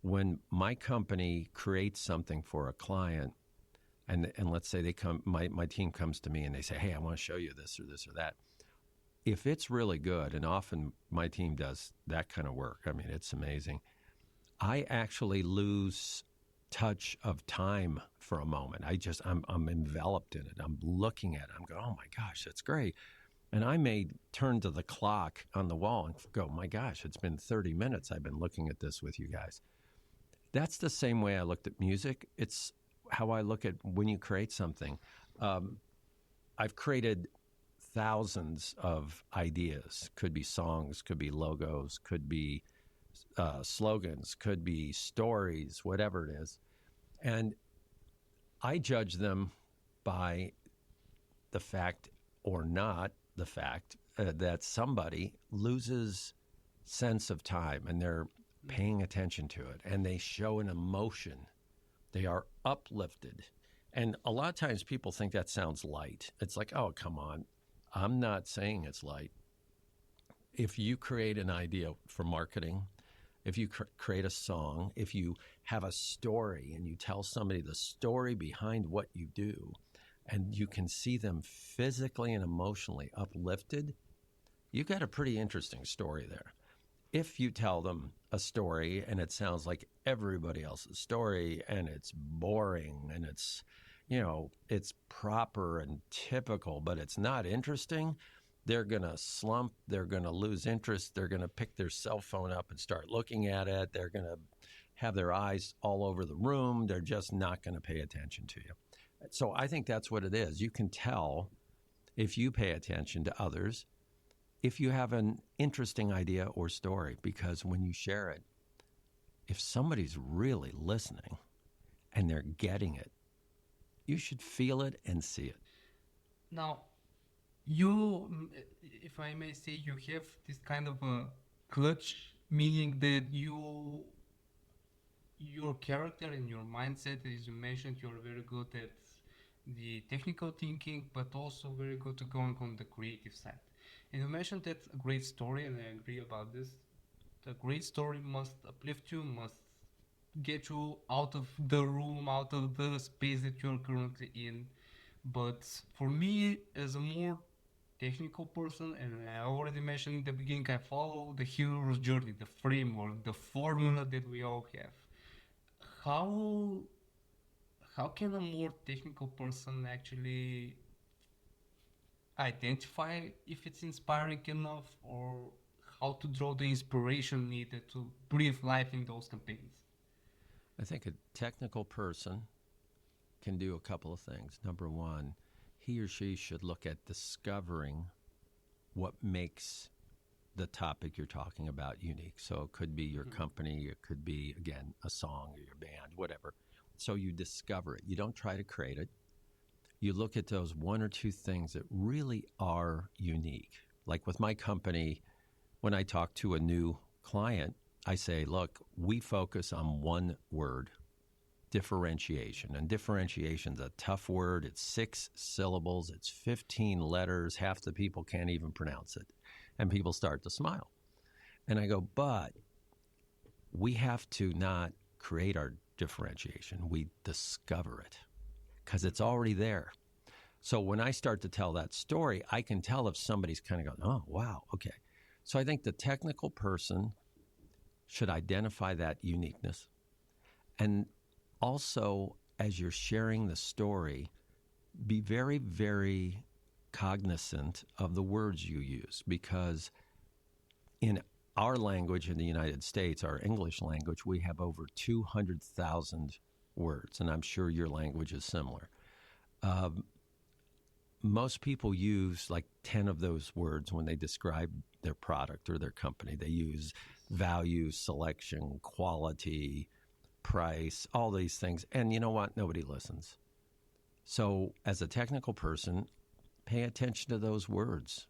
when my company creates something for a client, and let's say they come, my team comes to me and they say, hey, I want to show you this or that. If it's really good, and often my team does that kind of work, I mean, it's amazing. I actually lose touch of time for a moment. I'm enveloped in it. I'm looking at it. I'm going, oh my gosh, that's great. And I may turn to the clock on the wall and go, my gosh, it's been 30 minutes. I've been looking at this with you guys. That's the same way I looked at music. It's how I look at when you create something. I've created thousands of ideas. Could be songs, could be logos, could be slogans, could be stories, whatever it is. And I judge them by the fact or not the fact that somebody loses sense of time and they're paying attention to it and they show an emotion. They are uplifted. And a lot of times people think that sounds light. It's like, oh, come on. I'm not saying it's light. If you create an idea for marketing, if you create a song, if you have a story and you tell somebody the story behind what you do, and you can see them physically and emotionally uplifted, you got a pretty interesting story there. If you tell them a story and it sounds like everybody else's story and it's boring and it's, it's proper and typical, but it's not interesting, they're going to slump, they're going to lose interest, they're going to pick their cell phone up and start looking at it, they're going to have their eyes all over the room, they're just not going to pay attention to you. So I think that's what it is. You can tell if you pay attention to others, if you have an interesting idea or story, because when you share it, if somebody's really listening and they're getting it, you should feel it and see it. Now, you, if I may say, you have this kind of a clutch, meaning that your character and your mindset, as you mentioned, you're very good at the technical thinking, but also very good at going on the creative side. And you mentioned that a great story, and I agree about this. The great story must uplift you, must get you out of the room, out of the space that you're currently in. But for me, as a more technical person, and I already mentioned in the beginning, I follow the hero's journey, the framework, the formula that we all have. How can a more technical person actually identify if it's inspiring enough, or how to draw the inspiration needed to breathe life in those campaigns? I think a technical person can do a couple of things. Number one, he or she should look at discovering what makes the topic you're talking about unique. So it could be your company, it could be, again, a song or your band, whatever. So you discover it. You don't try to create it. You look at those one or two things that really are unique. Like with my company, when I talk to a new client, I say, look, we focus on one word, differentiation. And differentiation is a tough word. It's 6 syllables. It's 15 letters. Half the people can't even pronounce it. And people start to smile. And I go, but we have to not create our differentiation. We discover it because it's already there. So when I start to tell that story, I can tell if somebody's kind of going, oh, wow, okay. So I think the technical person should identify that uniqueness. And also, as you're sharing the story, be very, very cognizant of the words you use, because in our language in the United States, our English language, we have over 200,000 words, and I'm sure your language is similar. Most people use like 10 of those words when they describe their product or their company. They use value, selection, quality, price, all these things. And you know what? Nobody listens. So as a technical person, pay attention to those words.